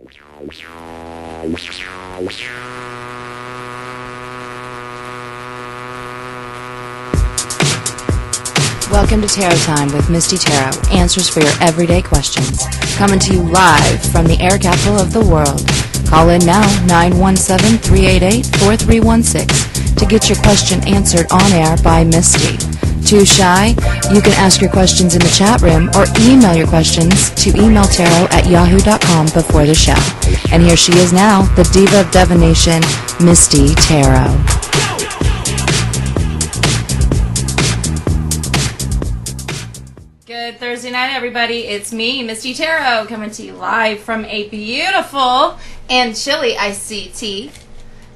Welcome to Tarot Time with Misty Tarot, answers for your everyday questions. Coming to you live from the air capital of the world. Call in now, 917-388-4316, to get your question answered on air by Misty. Too shy? You can ask your questions in the chat room or email your questions to emailtarot@yahoo.com before the show. And here she is now, the diva of divination, Misty Tarot. Good Thursday night, everybody. It's me, Misty Tarot, coming to you live from a beautiful and chilly ICT.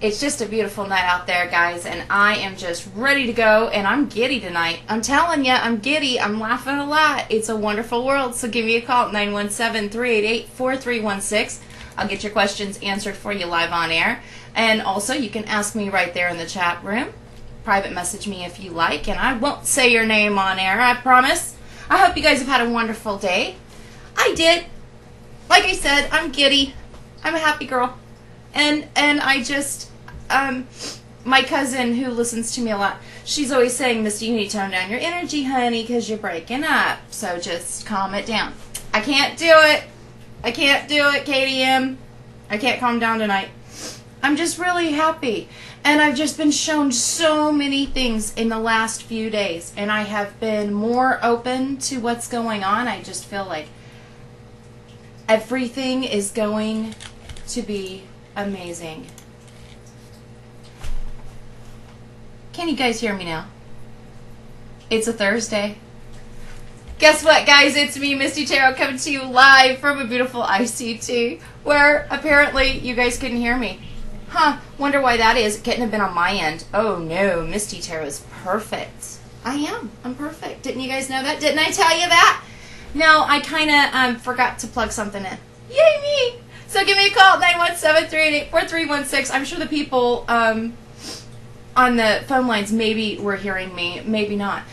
It's just a beautiful night out there, guys, and I am just ready to go, and I'm giddy tonight. I'm telling you, I'm giddy. I'm laughing a lot. It's a wonderful world, so give me a call, 917-388-4316. I'll get your questions answered for you live on air, and also you can ask me right there in the chat room. Private message me if you like, and I won't say your name on air, I promise. I hope you guys have had a wonderful day. I did. Like I said, I'm giddy. I'm a happy girl. And I just, my cousin who listens to me a lot, she's always saying, Misty, you need to tone down your energy, honey, because you're breaking up. So just calm it down. I can't do it. I can't do it, KDM. I can't calm down tonight. I'm just really happy. And I've just been shown so many things in the last few days. And I have been more open to what's going on. I just feel like everything is going to be amazing. Can you guys hear me now? It's a Thursday. Guess what, guys? It's me, Misty Tarot, coming to you live from a beautiful ICT, where apparently you guys couldn't hear me. Huh, wonder why that is. It couldn't have been on my end. Oh no, Misty Tarot is perfect. I am. I'm perfect. Didn't you guys know that? Didn't I tell you that? No, I kind of forgot to plug something in. Yay me! So give me a call, 917-388-4316. I'm sure the people on the phone lines maybe were hearing me, maybe not.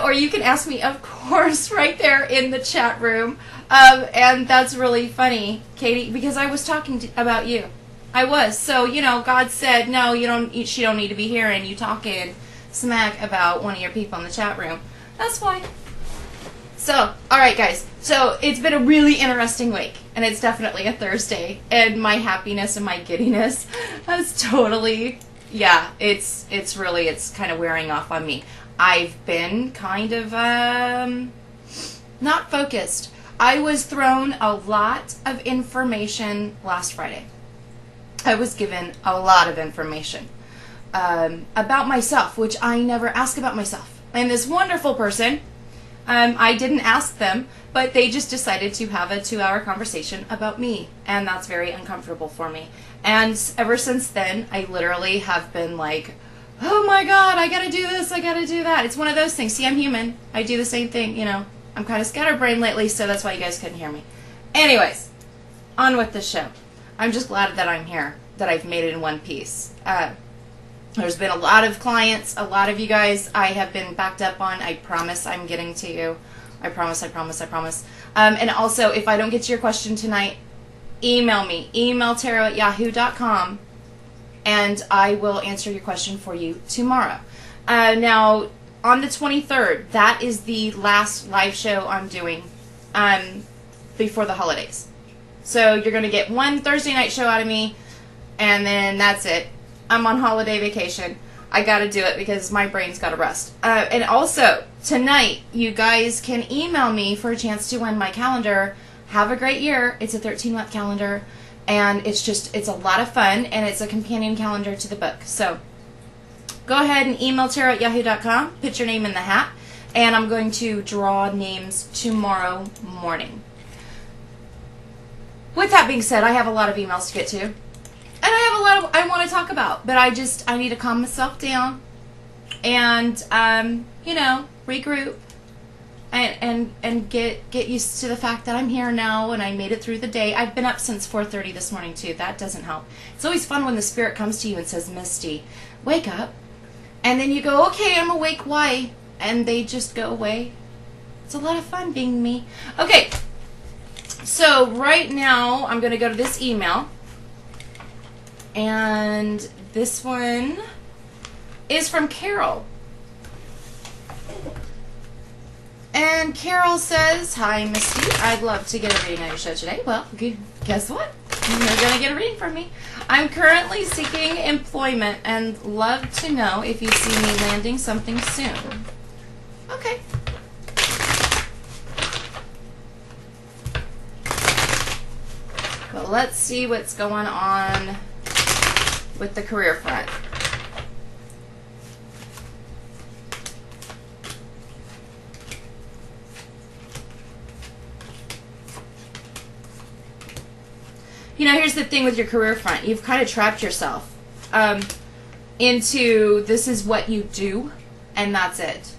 Or you can ask me, of course, right there in the chat room. And that's really funny, Katie, because I was talking about you. I was. So, you know, God said, no, she don't need to be hearing you talking smack about one of your people in the chat room. That's why. So, alright guys, so it's been a really interesting week, and it's definitely a Thursday, and my happiness and my giddiness has totally, yeah, it's kind of wearing off on me. I've been kind of, not focused. I was thrown a lot of information last Friday. I was given a lot of information about myself, which I never ask about myself. And this wonderful person, I didn't ask them, but they just decided to have a 2-hour conversation about me, and that's very uncomfortable for me. And ever since then, I literally have been like, oh my God, I gotta do this, I gotta do that. It's one of those things. See, I'm human. I do the same thing, you know. I'm kind of scatterbrained lately, so that's why you guys couldn't hear me. Anyways, on with the show. I'm just glad that I'm here, that I've made it in one piece. There's been a lot of clients, a lot of you guys I have been backed up on. I promise I'm getting to you. I promise, I promise, I promise. And also, if I don't get to your question tonight, email me. emailtarot@yahoo.com, and I will answer your question for you tomorrow. Now, on the 23rd, that is the last live show I'm doing before the holidays. So you're going to get one Thursday night show out of me, and then that's it. I'm on holiday vacation. I got to do it because my brain's got to rest. And also, tonight, you guys can email me for a chance to win my calendar. Have a great year. It's a 13-month calendar, and it's a lot of fun, and it's a companion calendar to the book. So go ahead and email tarot@yahoo.com, put your name in the hat, and I'm going to draw names tomorrow morning. With that being said, I have a lot of emails to get to, and I have a lot I want to talk about, but I need to calm myself down and, you know, regroup and get used to the fact that I'm here now and I made it through the day. I've been up since 4:30 this morning, too. That doesn't help. It's always fun when the spirit comes to you and says, Misty, wake up. And then you go, okay, I'm awake, why? And they just go away. It's a lot of fun being me. Okay. So right now, I'm going to go to this email. And this one is from Carol. And Carol says, "Hi, Misty. I'd love to get a reading on your show today." Well, guess what? You're going to get a reading from me. "I'm currently seeking employment and love to know if you see me landing something soon." Okay. Well, let's see what's going on with the career front. You know, here's the thing with your career front. You've kind of trapped yourself into this is what you do, and that's it.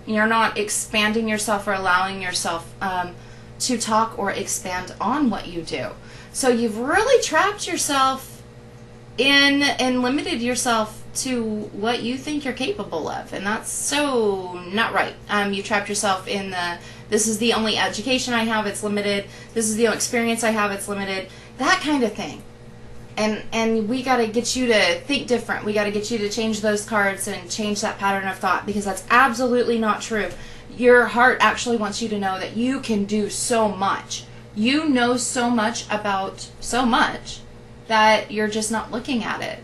You're not expanding yourself or allowing yourself to talk or expand on what you do. So you've really trapped yourself in and limited yourself to what you think you're capable of, and that's so not right. You trapped yourself in this is the only education I have, it's limited. This is the only experience I have, it's limited. That kind of thing. And we got to get you to think different. We got to get you to change those cards and change that pattern of thought, because that's absolutely not true. Your heart actually wants you to know that you can do so much. You know so much about so much that you're just not looking at it.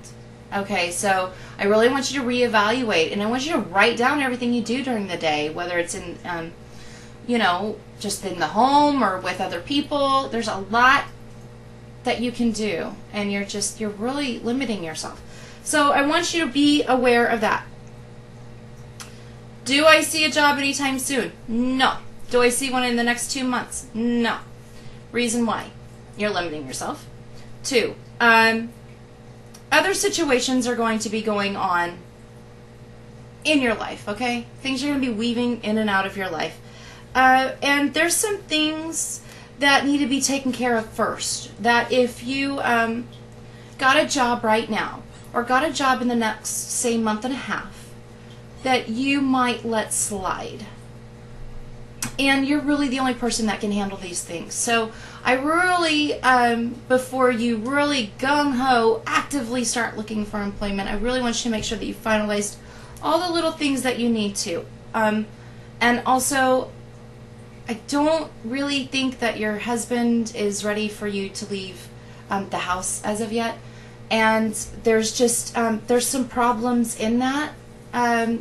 Okay, so I really want you to reevaluate, and I want you to write down everything you do during the day, whether it's in, you know, just in the home or with other people. There's a lot that you can do, and you're really limiting yourself. So I want you to be aware of that. Do I see a job anytime soon? No. Do I see one in the next 2 months? No. Reason why? You're limiting yourself. 2, other situations are going to be going on in your life, okay? Things are going to be weaving in and out of your life. And there's some things that need to be taken care of first. That if you got a job right now, or got a job in the next, say, month and a half, that you might let slide. And you're really the only person that can handle these things. So I really, before you really gung-ho actively start looking for employment, I really want you to make sure that you finalized all the little things that you need to. And also, I don't really think that your husband is ready for you to leave the house as of yet. And there's just, there's some problems in that.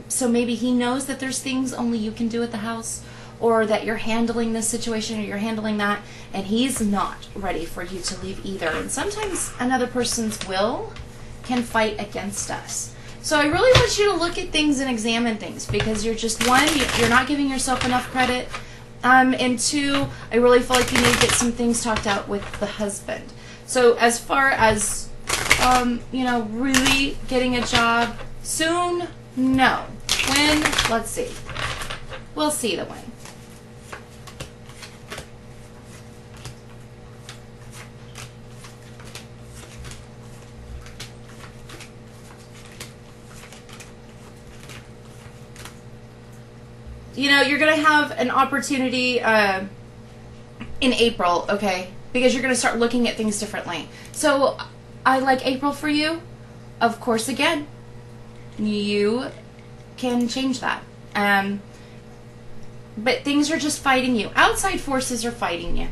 So maybe he knows that there's things only you can do at the house, or that you're handling this situation or you're handling that, and he's not ready for you to leave either. And sometimes another person's will can fight against us. So I really want you to look at things and examine things, because you're just, 1, you're not giving yourself enough credit, and 2, I really feel like you need to get some things talked out with the husband. So as far as, you know, really getting a job soon, no. When? Let's see. We'll see the when. You know, you're going to have an opportunity in April, okay? Because you're going to start looking at things differently. So, I like April for you. Of course, again, you can change that. But things are just fighting you. Outside forces are fighting you.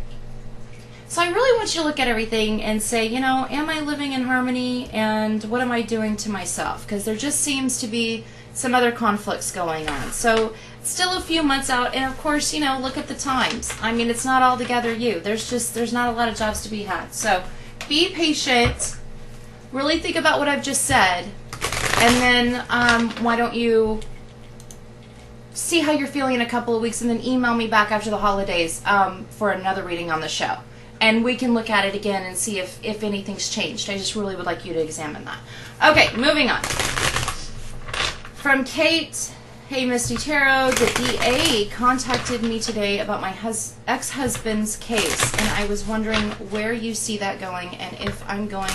So I really want you to look at everything and say, you know, am I living in harmony, and what am I doing to myself? Because there just seems to be some other conflicts going on. So still a few months out, and of course, you know, look at the times. I mean, it's not altogether you. There's not a lot of jobs to be had. So be patient. Really think about what I've just said, and then why don't you see how you're feeling in a couple of weeks, and then email me back after the holidays for another reading on the show. And we can look at it again and see if anything's changed. I just really would like you to examine that. Okay, moving on. From Kate, hey Misty Tarot, the DA contacted me today about my ex-husband's case, and I was wondering where you see that going and if I'm going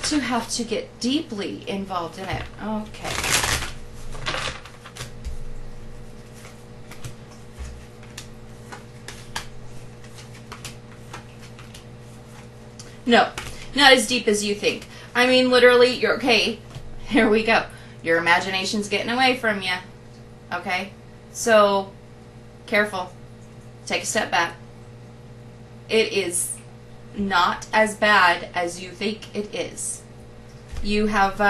to have to get deeply involved in it. Okay. No, not as deep as you think. I mean, literally, you're okay. Here we go. Your imagination's getting away from you. Okay? So, careful. Take a step back. It is not as bad as you think it is. You have,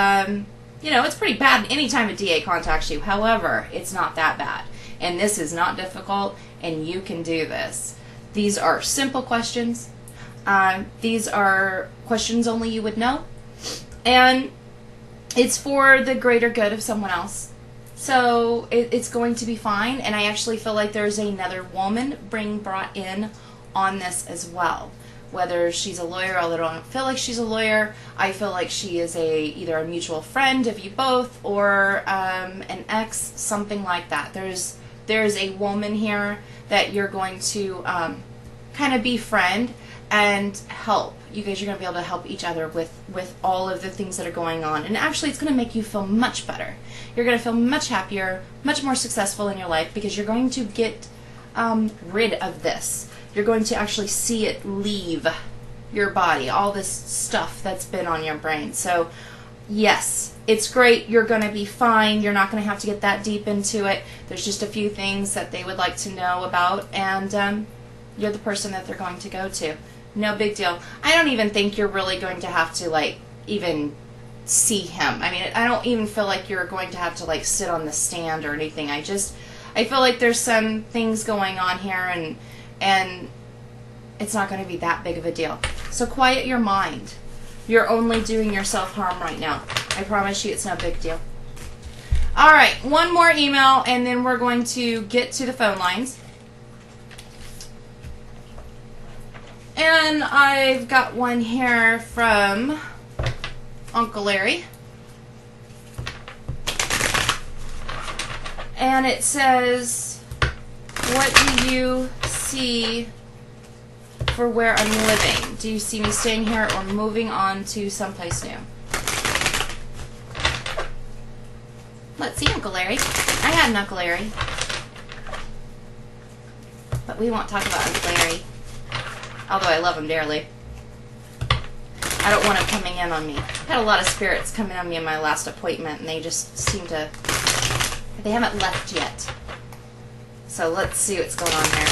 it's pretty bad anytime a DA contacts you. However, it's not that bad. And this is not difficult, and you can do this. These are simple questions. These are questions only you would know. And it's for the greater good of someone else. So it's going to be fine. And I actually feel like there's another woman being brought in on this as well. Whether she's a lawyer, although I don't feel like she's a lawyer, I feel like she is either a mutual friend of you both, or an ex, something like that. There's a woman here that you're going to kind of befriend and help. You guys are going to be able to help each other with all of the things that are going on. And actually, it's going to make you feel much better. You're going to feel much happier, much more successful in your life, because you're going to get rid of this. You're going to actually see it leave your body, all this stuff that's been on your brain. So, yes, it's great. You're going to be fine. You're not going to have to get that deep into it. There's just a few things that they would like to know about, and you're the person that they're going to go to. No big deal. I don't even think you're really going to have to, even see him. I mean, I don't even feel like you're going to have to, sit on the stand or anything. I feel like there's some things going on here, and it's not going to be that big of a deal. So quiet your mind. You're only doing yourself harm right now. I promise you it's no big deal. All right, one more email, and then we're going to get to the phone lines. And I've got one here from Uncle Larry. And it says, what do you see for where I'm living? Do you see me staying here or moving on to someplace new? Let's see, Uncle Larry. I had an Uncle Larry. But we won't talk about Uncle Larry. Although I love him dearly. I don't want him coming in on me. I had a lot of spirits coming on me in my last appointment, and they just seem to... They haven't left yet. So let's see what's going on here.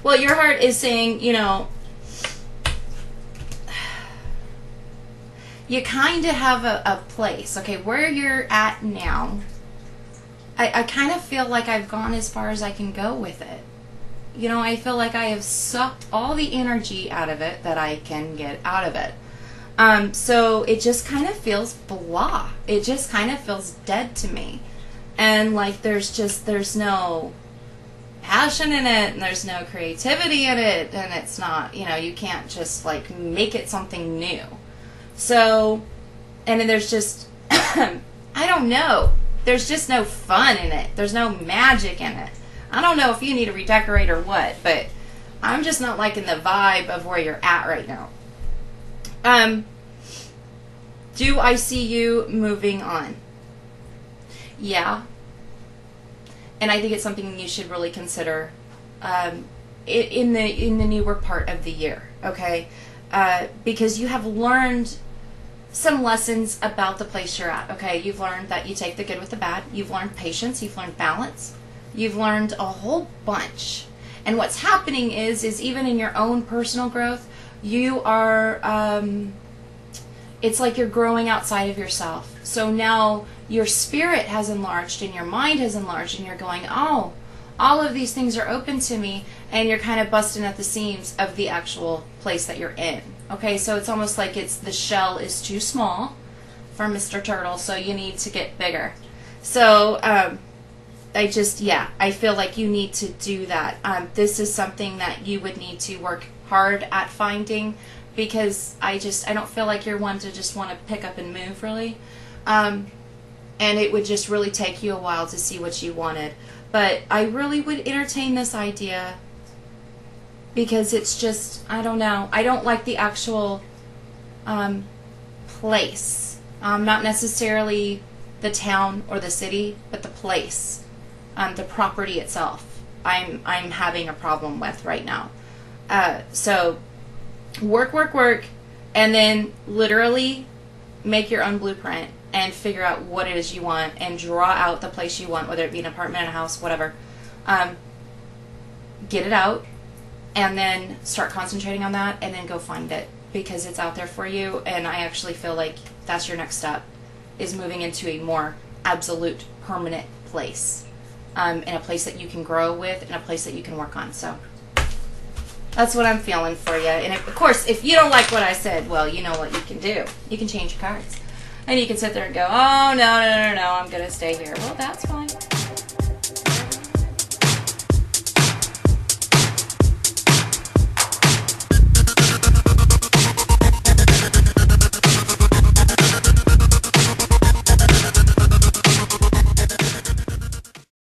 Well, your heart is saying, you kind of have a place. Okay, where you're at now, I kind of feel like I've gone as far as I can go with it. I feel like I have sucked all the energy out of it that I can get out of it. So it just kind of feels blah. It just kind of feels dead to me. And there's no passion in it, and there's no creativity in it, and it's not, you can't just make it something new. So, and then there's just, I don't know, there's just no fun in it. There's no magic in it. I don't know if you need to redecorate or what, but I'm just not liking the vibe of where you're at right now. Do I see you moving on? Yeah. And I think it's something you should really consider in the newer part of the year, okay? Because you have learned some lessons about the place you're at, okay? You've learned that you take the good with the bad. You've learned patience. You've learned balance. You've learned a whole bunch. And what's happening is even in your own personal growth, you are, it's like you're growing outside of yourself. So now your spirit has enlarged and your mind has enlarged, and you're going, oh, all of these things are open to me, and you're kind of busting at the seams of the actual place that you're in. Okay, so it's almost like the shell is too small for Mr. Turtle, so you need to get bigger. So I feel like you need to do that. This is something that you would need to work hard at finding, because I don't feel like you're one to just want to pick up and move, really. And it would just really take you a while to see what you wanted. But I really would entertain this idea, because it's just, I don't know. I don't like the actual place. Not necessarily the town or the city, but the place, the property itself. I'm having a problem with right now. So work, and then literally make your own blueprint and figure out what it is you want and draw out the place you want, whether it be an apartment, a house, whatever. Get it out and then start concentrating on that and then go find it, because it's out there for you. And I actually feel like that's your next step, is moving into a more absolute permanent place, in a place that you can grow with and a place that you can work on. So that's what I'm feeling for you. And of course, if you don't like what I said, well, you know what you can do. You can change your cards. And you can sit there and go, oh, no, I'm going to stay here. Well, that's fine.